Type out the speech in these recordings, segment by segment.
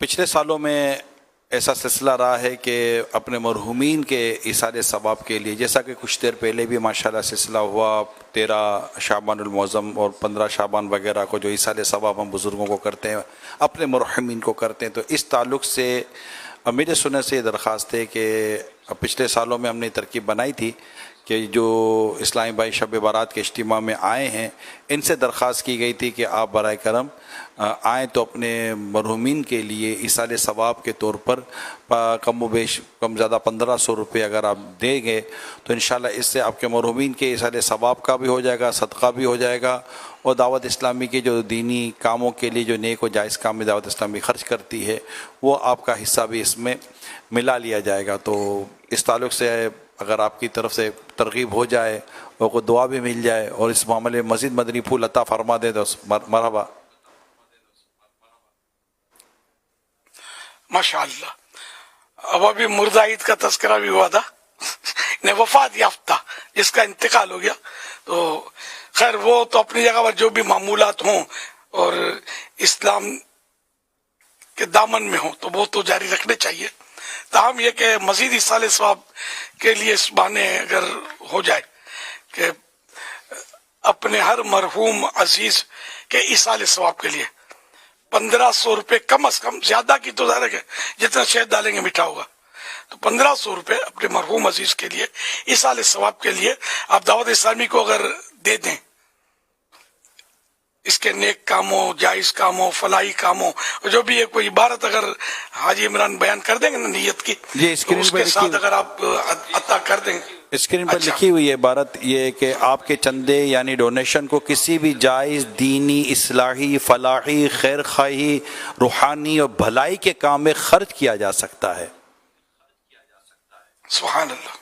پچھلے سالوں میں ایسا سلسلہ رہا ہے کہ اپنے مرحومین کے ایصال ثواب کے لیے، جیسا کہ کچھ دیر پہلے بھی ماشاءاللہ سلسلہ ہوا، 13 شعبان المعظم اور 15 شعبان وغیرہ کو جو ایصال ثواب ہم بزرگوں کو کرتے ہیں، اپنے مرحومین کو کرتے ہیں، تو اس تعلق سے میرے سننے سے یہ درخواست ہے کہ پچھلے سالوں میں ہم نے ترکیب بنائی تھی کہ جو اسلامی بھائی شب برات کے اجتماع میں آئے ہیں، ان سے درخواست کی گئی تھی کہ آپ برائے کرم آئیں تو اپنے مرحومین کے لیے ایصال ثواب کے طور پر کم و بیش کم زیادہ 1500 روپے اگر آپ دیں گے تو انشاءاللہ اس سے آپ کے مرحومین کے ایصال ثواب کا بھی ہو جائے گا، صدقہ بھی ہو جائے گا، اور دعوت اسلامی کے جو دینی کاموں کے لیے جو نیک و جائز کام میں دعوت اسلامی خرچ کرتی ہے وہ آپ کا حصہ بھی اس میں ملا لیا جائے گا۔ تو اس تعلق سے اگر آپ کی طرف سے ترغیب ہو جائے اور کوئی دعا بھی مل جائے اور اس معاملے میں مزید مدنی پھول عطا فرما دے تو مرحبا۔ ماشاءاللہ۔ اب ابھی مردہ عید کا تذکرہ بھی ہوا تھا، نے وفات یافتہ جس کا انتقال ہو گیا، تو خیر وہ تو اپنی جگہ پر جو بھی معمولات ہوں اور اسلام کے دامن میں ہوں تو وہ تو جاری رکھنے چاہیے۔ تاہم یہ کہ مزید ایصال ثواب کے لیے اس بہانے اگر ہو جائے کہ اپنے ہر مرحوم عزیز کے ایصال ثواب کے لیے 1500 روپے کم از کم، زیادہ کی تو ظاہر ہے کہ جتنا شہد ڈالیں گے میٹھا ہوگا، تو 1500 روپے اپنے مرحوم عزیز کے لیے ایصال ثواب کے لیے آپ دعوت اسلامی کو اگر دے دیں، اس کے نیک کاموں، جائز کاموں، فلاحی کاموں، جو بھی ہے کوئی عبارت اگر حاجی عمران بیان کر دیں گے نا نیت کی، جی تو اس کے ساتھ اگر آپ عطا کر دیں گے۔ اسکرین پر لکھی ہوئی ہے عبارت یہ ہے کہ آپ کے چندے یعنی ڈونیشن کو کسی بھی جائز دینی، اصلاحی، فلاحی، خیر خواہی، روحانی اور بھلائی کے کام میں خرچ کیا جا سکتا ہے۔ سبحان اللہ۔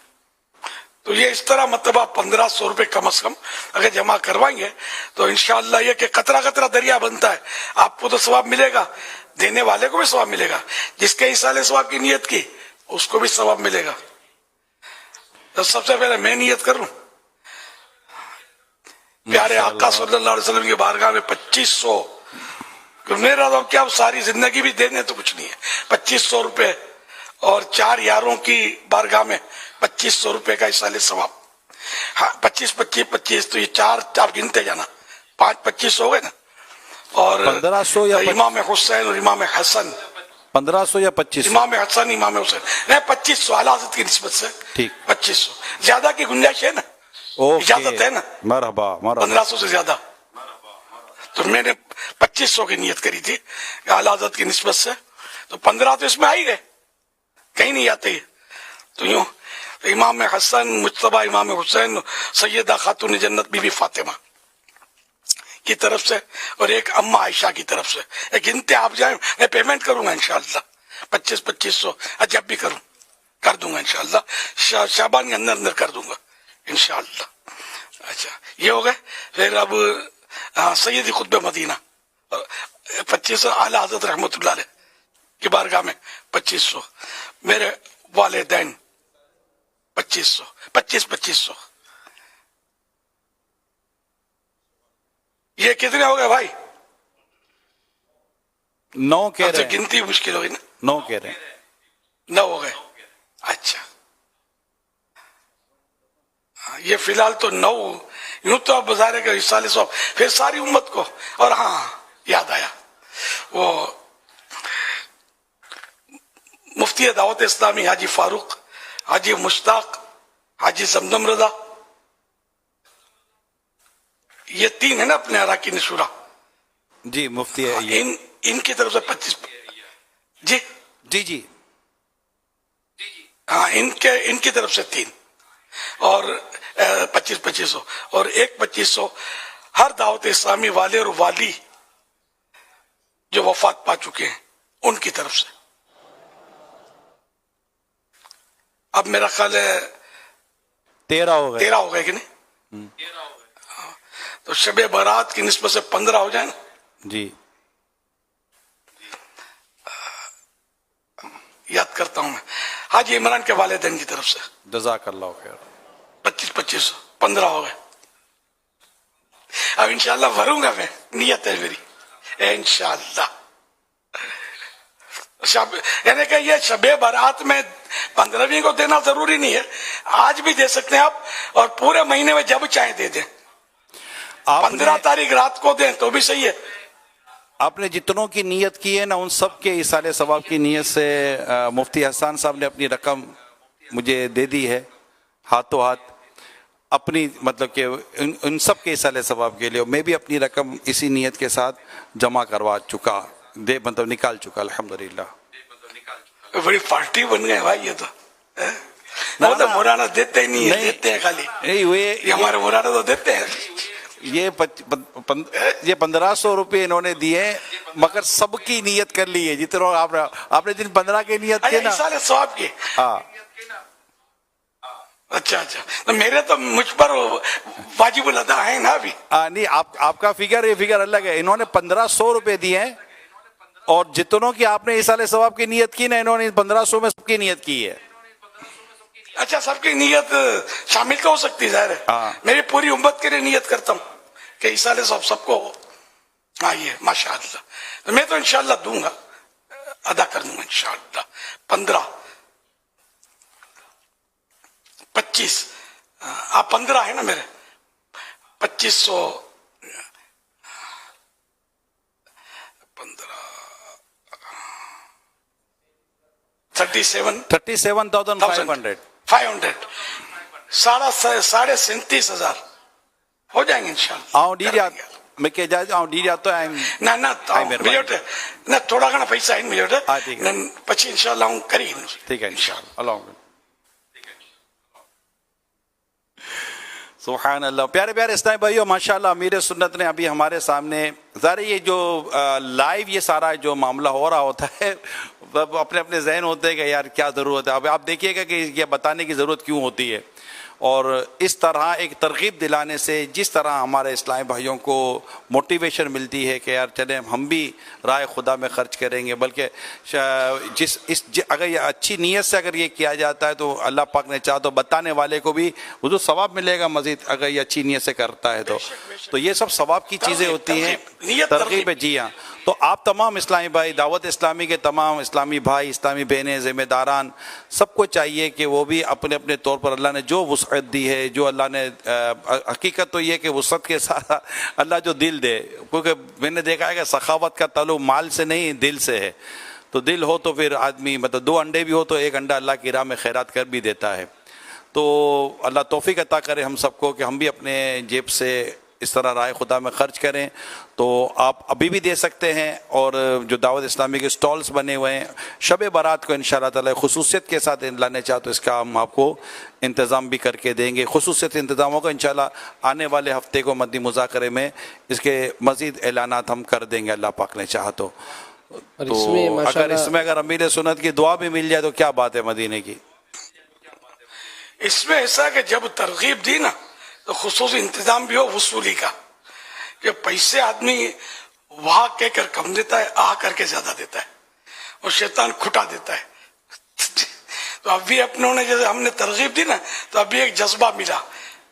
تو یہ اس طرح مطلب آپ 1500 روپے کم از کم اگر جمع کروائیں گے تو انشاءاللہ یہ کہ قطرہ قطرہ دریا بنتا ہے، آپ کو تو ثواب ملے گا، دینے والے کو بھی ثواب ملے گا، جس کے ایصال ثواب کی نیت کی اس کو بھی ثواب ملے گا۔ تو سب سے پہلے میں نیت کروں، پیارے آقا صلی اللہ علیہ وسلم کی بارگاہ میں 2500، میرا تو کیا ساری زندگی بھی دینے تو کچھ نہیں ہے، 2500 روپے، اور 4 یاروں کی بارگاہ میں 2500 روپے کا ایصال ثواب، 25 25 25، تو یہ 4 آپ گنتے جانا، 5 25 ہو گئے نا، اور 1500 یا امام حسین اور امام حسن، 1500 یا 2500؟ امام حسن امام حسین، نہیں 2500 اعلیٰ حضرت کی نسبت سے، ٹھیک، 2500 زیادہ کی گنجائش ہے نا، اجازت ہے نا، مرحبا مرحبا، 1500 سے زیادہ، تو میں نے 2500 کی نیت کری تھی اعلیٰ حضرت کی نسبت سے، تو 15 تو اس میں آ ہی گئے، کہیں نہیں آتے، تو یوں امام حسن، مجتبیٰ امام حسین، سیدہ خاتون جنت بی بی فاطمہ کی طرف سے، اور ایک اماں عائشہ کی طرف سے، ایک گنتے آپ جائیں، میں پیمنٹ کروں گا انشاءاللہ 2500 جب بھی کروں کر دوں گا انشاءاللہ، شعبان کے اندر اندر کر دوں گا انشاءاللہ۔ اچھا یہ ہو گئے، پھر اب سیدی قطب مدینہ 2500 اعلیٰ حضرت رحمۃ اللہ علیہ کی بارگاہ میں 2500، میرے والدین 2500، 2500، یہ کتنے ہو گئے بھائی؟ 9 کہہ رہے ہیں، گنتی مشکل ہوگی نا، 9 کہہ رہے ہیں، 9 ہو گئے۔ اچھا یہ فی الحال تو 9، یوں تو آپ بظاہر کہ ایصال ثواب پھر ساری امت کو، اور ہاں یاد آیا، وہ مفتی دعوت اسلامی حاجی فاروق، حاجی مشتاق، حاجی زمزم رضا، یہ 3 ہے نا اپنے اراکین شورا، جی مفتی ہے یہ، ان کی طرف سے 25، جی جی جی ہاں ان کی طرف سے 3 اور 2500، اور ایک 2500 ہر دعوت اسلامی والے اور والی جو وفات پا چکے ہیں ان کی طرف سے۔ اب میرا خیال ہے 13 ہو گئے، 13 ہو گئے کہ نہیں؟ تو شب برات کی نسبت سے 15 ہو جائیں نا، جی یاد کرتا ہوں میں، حاجی عمران کے والدین کی طرف سے جزاک اللہ خیر، 2500 15 ہو گئے۔ اب انشاءاللہ بھروں گا، میں نیت ہے میری انشاءاللہ۔ یعنی کہ یہ شب برات میں 15ویں کو دینا ضروری نہیں ہے، آج بھی دے سکتے ہیں آپ، اور پورے مہینے میں جب چاہیں دے دیں، 15 تاریخ رات کو دیں تو بھی صحیح ہے۔ آپ نے جتنوں کی نیت کی ہے نا، ان سب کے ایصال ثواب کی نیت سے مفتی حسان صاحب نے اپنی رقم مجھے دے دی ہے ہاتھوں ہاتھ، اپنی مطلب کہ ان سب کے ایصال ثواب کے لیے میں بھی اپنی رقم اسی نیت کے ساتھ جمع کروا چکا، مطلب نکال چکا الحمدللہ۔ بڑی پارٹی بن گئے بھائی یہ تو مولانا دیتے ہی نہیں ہے، دیتے ہیں خالی، یہ ہمارے مولانا تو دیتے ہیں۔ یہ 1500 روپے انہوں نے دیے، مگر سب کی نیت کر لی ہے، جتنا آپ نے جن 15 کی نیت کی نا، ایصال ثواب کی۔ ہاں اچھا تو میرے تو مجھ پر واجب الادا ہے نا ابھی۔ نہیں، آپ کا فگر یہ فگر الگ ہے، انہوں نے 1500 روپے دیے ہیں، اور جتنوں کی آپ نے ایصال ثواب کی نیت کی نا، انہوں نے 1500 میں سب کی نیت کی ہے۔ اچھا، سب کی نیت شامل تو ہو سکتی ہے، ظاہر ہے میری پوری امت کے لیے نیت کرتا ہوں کہ ایصال ثواب سب کو ہو۔ ہاں یہ ماشاء اللہ میں تو انشاءاللہ دوں گا، ادا کر دوں گا انشاءاللہ۔ 15 25 آپ 15 ہے نا میرے، 2500 37,500 37,500 ہو جائیں گے انشاءاللہ۔ میں کہ جائے تو تھوڑا گھنا پیسہ ہے مجھے پچھی انشاءاللہ ہوں کری۔ ٹھیک ہے انشاءاللہ، اللہ سبحان اللہ۔ پیارے پیارے اسلامی بھائیو، ماشاءاللہ امیر سنت نے ابھی ہمارے سامنے، ظاہر یہ جو لائیو یہ سارا جو معاملہ ہو رہا ہوتا ہے، اپنے اپنے ذہن ہوتے ہیں کہ یار کیا ضرورت ہے، اب آپ دیکھیے گا کہ یہ بتانے کی ضرورت کیوں ہوتی ہے، اور اس طرح ایک ترغیب دلانے سے جس طرح ہمارے اسلامی بھائیوں کو موٹیویشن ملتی ہے کہ یار چلیں ہم بھی راہ خدا میں خرچ کریں گے، بلکہ اگر یہ اچھی نیت سے اگر یہ کیا جاتا ہے تو اللہ پاک نے چاہا تو بتانے والے کو بھی حضور ثواب ملے گا مزید، اگر یہ اچھی نیت سے کرتا ہے تو یہ سب ثواب کی چیزیں ہوتی ہیں، ترغیب ہے۔ جی ہاں، تو آپ تمام اسلامی بھائی، دعوت اسلامی کے تمام اسلامی بھائی، اسلامی بہنیں، ذمہ داران، سب کو چاہیے کہ وہ بھی اپنے اپنے طور پر اللہ نے جو وسعت دی ہے، جو اللہ نے حقیقت تو یہ کہ وسعت کے ساتھ اللہ جو دل دے، کیونکہ میں نے دیکھا ہے کہ سخاوت کا تعلق مال سے نہیں دل سے ہے، تو دل ہو تو پھر آدمی مطلب 2 انڈے بھی ہو تو 1 انڈا اللہ کی راہ میں خیرات کر بھی دیتا ہے۔ تو اللہ توفیق عطا کرے ہم سب کو کہ ہم بھی اپنے جیب سے اس طرح راہ خدا میں خرچ کریں۔ تو آپ ابھی بھی دے سکتے ہیں، اور جو دعوت اسلامی کے سٹالز بنے ہوئے ہیں شب برات کو انشاءاللہ تعالی خصوصیت کے ساتھ اللہ نے چاہا تو اس کا ہم آپ کو انتظام بھی کر کے دیں گے، خصوصیت انتظاموں کو انشاءاللہ آنے والے ہفتے کو مدنی مذاکرے میں اس کے مزید اعلانات ہم کر دیں گے اللہ پاک نے چاہا تو اگر اس میں اگر امیر سنت کی دعا بھی مل جائے تو کیا بات ہے مدینے کی۔ اس میں ایسا کہ جب ترغیب دی نا تو خصوصی انتظام بھی ہو وصولی کا، کہ پیسے آدمی وہاں کہہ کر کم دیتا ہے، آ کر کے زیادہ دیتا ہے، اور شیطان کھٹا دیتا ہے۔ تو ابھی اپنوں نے جیسے ہم نے ترغیب دی نا تو ابھی ایک جذبہ ملا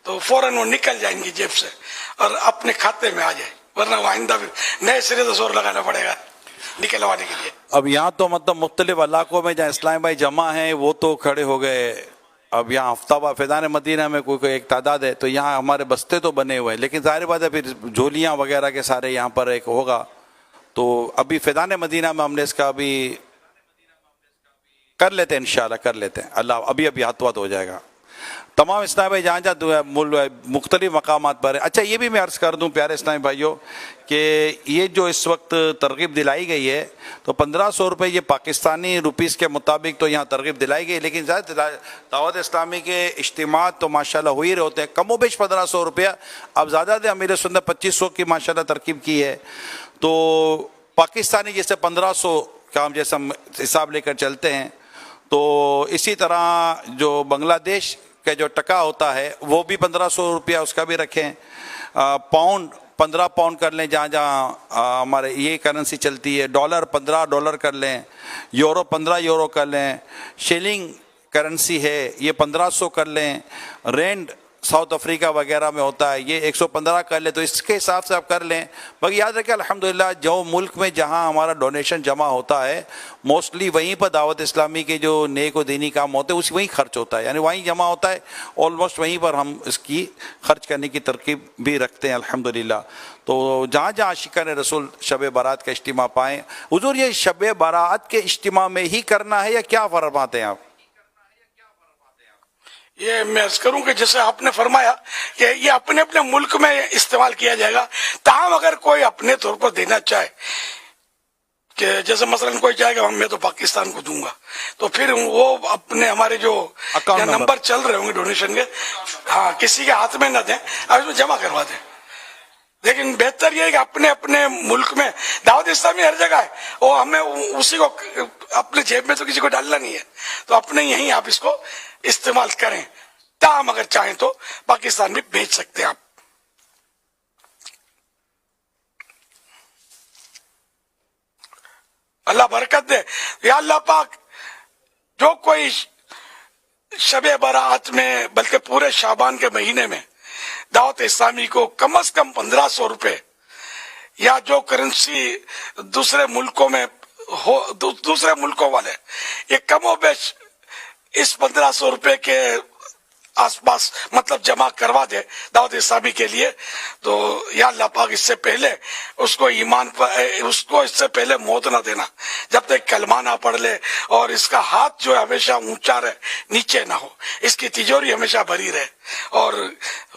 تو فوراً وہ نکل جائیں گی جیب سے اور اپنے کھاتے میں آ جائے، ورنہ وہ آئندہ پھر نئے سرے سے زور لگانا پڑے گا نکلوانے کے لیے۔ اب یہاں تو مطلب مختلف علاقوں میں جہاں اسلام بھائی جمع ہیں وہ تو کھڑے ہو گئے، اب یہاں ہفتہ بار فیضان مدینہ میں کوئی ایک تعداد ہے، تو یہاں ہمارے بستے تو بنے ہوئے ہیں، لیکن ظاہر بات ہے پھر جھولیاں وغیرہ کے سارے یہاں پر ایک ہوگا، تو ابھی فیضان مدینہ میں ہم نے اس کا ابھی کر لیتے ہیں، انشاءاللہ کر لیتے ہیں، اللہ ابھی ہاتھ ہو جائے گا۔ تمام اسلامی بھائی جہاں جہاں مختلف مقامات پر ہے۔ اچھا یہ بھی میں عرض کر دوں پیارے اسلامی بھائیوں کہ یہ جو اس وقت ترغیب دلائی گئی ہے تو 1500 روپے یہ پاکستانی روپیز کے مطابق تو یہاں ترغیب دلائی گئی، لیکن دعوت اسلامی کے اجتماعات تو ماشاءاللہ ہو ہی رہے ہوتے ہیں، کم و بیش 1500 روپیہ، اب زیادہ دے امیر سنت 2500 کی ماشاءاللہ ترکیب کی ہے، تو پاکستانی جیسے 1500 کا ہم جیسے ہم حساب لے کر چلتے ہیں، تو اسی طرح جو بنگلہ دیش کا جو ٹکا ہوتا ہے وہ بھی 1500 روپیہ اس کا بھی رکھیں، پاؤنڈ 15 پاؤنڈ کر لیں جہاں جہاں ہمارے یہ کرنسی چلتی ہے، ڈالر 15 ڈالر کر لیں، یورو 15 یورو کر لیں، شیلنگ کرنسی ہے یہ 1500 کر لیں، رینڈ ساؤتھ افریقہ وغیرہ میں ہوتا ہے، یہ 115 کر لے تو اس کے حساب سے آپ کر لیں. باقی یاد رکھیں الحمدللہ جو ملک میں جہاں ہمارا ڈونیشن جمع ہوتا ہے موسٹلی وہیں پر دعوت اسلامی کے جو نیک و دینی کام ہوتے ہیں وہیں خرچ ہوتا ہے، یعنی وہیں جمع ہوتا ہے، آلموسٹ وہیں پر ہم اس کی خرچ کرنے کی ترکیب بھی رکھتے ہیں الحمدللہ. تو جہاں جہاں عاشقان رسول شب برات کا اجتماع پائیں. حضور یہ شب برات کے اجتماع میں ہی کرنا ہے یا کیا فرماتے ہیں آپ؟ یہ میں عرض کروں کہ جیسے آپ نے فرمایا کہ یہ اپنے اپنے ملک میں استعمال کیا جائے گا، تاہم اگر کوئی اپنے طور پر دینا چاہے کہ جیسے مثلا کوئی چاہے گا میں تو پاکستان کو دوں گا، تو پھر وہ اپنے ہمارے جو نمبر چل رہے ہوں گے ڈونیشن کے، ہاں کسی کے ہاتھ میں نہ دیں، اب اس میں جمع کروا دیں. لیکن بہتر یہ ہے کہ اپنے اپنے ملک میں دعوت اسلامی ہر جگہ ہے، وہ ہمیں اسی کو اپنے جیب میں تو کسی کو ڈالنا نہیں ہے، تو اپنے یہیں آپ اس کو استعمال کریں. تاہم اگر چاہیں تو پاکستان میں بھیج سکتے ہیں آپ. اللہ برکت دے. یا اللہ پاک جو کوئی شب برات میں بلکہ پورے شعبان کے مہینے میں دعوت اسلامی کو کم از کم 1500 روپے یا جو کرنسی دوسرے ملکوں میں ہو، دوسرے ملکوں والے یہ کم و بیش اس 1500 روپے کے آس پاس مطلب جمع کروا دے دعوت اسلامی کے لیے، تو یا اللہ پاک اس سے پہلے اس کو ایمان پر اس کو اس سے پہلے موت نہ دینا جب تک کلمہ نہ پڑھ لے، اور اس کا ہاتھ جو ہے ہمیشہ اونچا رہے نیچے نہ ہو، اس کی تجوری ہمیشہ بھری رہے، اور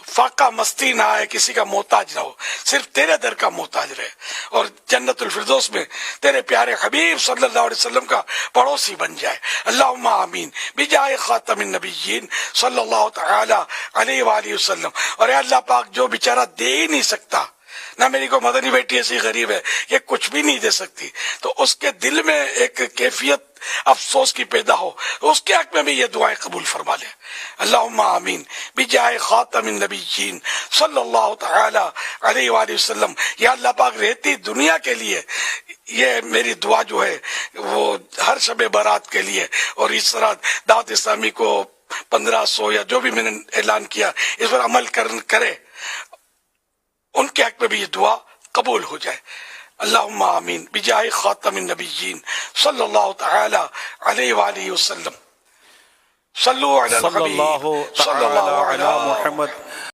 فاقہ مستی نہ آئے، کسی کا محتاج نہ ہو، صرف تیرے در کا محتاج رہے، اور جنت الفردوس میں تیرے پیارے حبیب صلی اللہ علیہ وسلم کا پڑوسی بن جائے. اللہم آمین بجائے خاتم النبیین صلی اللہ تعالی علیہ وآلہ وسلم. اور اے اللہ پاک جو بیچارہ دے ہی نہیں سکتا، نہ میری کو مدنی بیٹی ایسی غریب ہے یہ کچھ بھی نہیں دے سکتی، تو اس کے دل میں ایک کیفیت افسوس کی پیدا ہو، اس کے حق میں بھی یہ دعائیں قبول فرما لے. اللہم آمین بجائے خاتم النبیین صلی اللہ تعالی علیہ وآلہ وسلم. یا اللہ پاک رہتی دنیا کے لیے یہ میری دعا جو ہے وہ ہر شب برات کے لیے، اور اس طرح دعوت اسلامی کو 1500 یا جو بھی میں نے اعلان کیا اس پر عمل کرے، ان کے حق میں بھی یہ دعا قبول ہو جائے. اللہم آمین بجائے خاتم النبیین صلی اللہ تعالی علیہ وآلہ وسلم. صلو علی الحبیب صلی اللہ علی محمد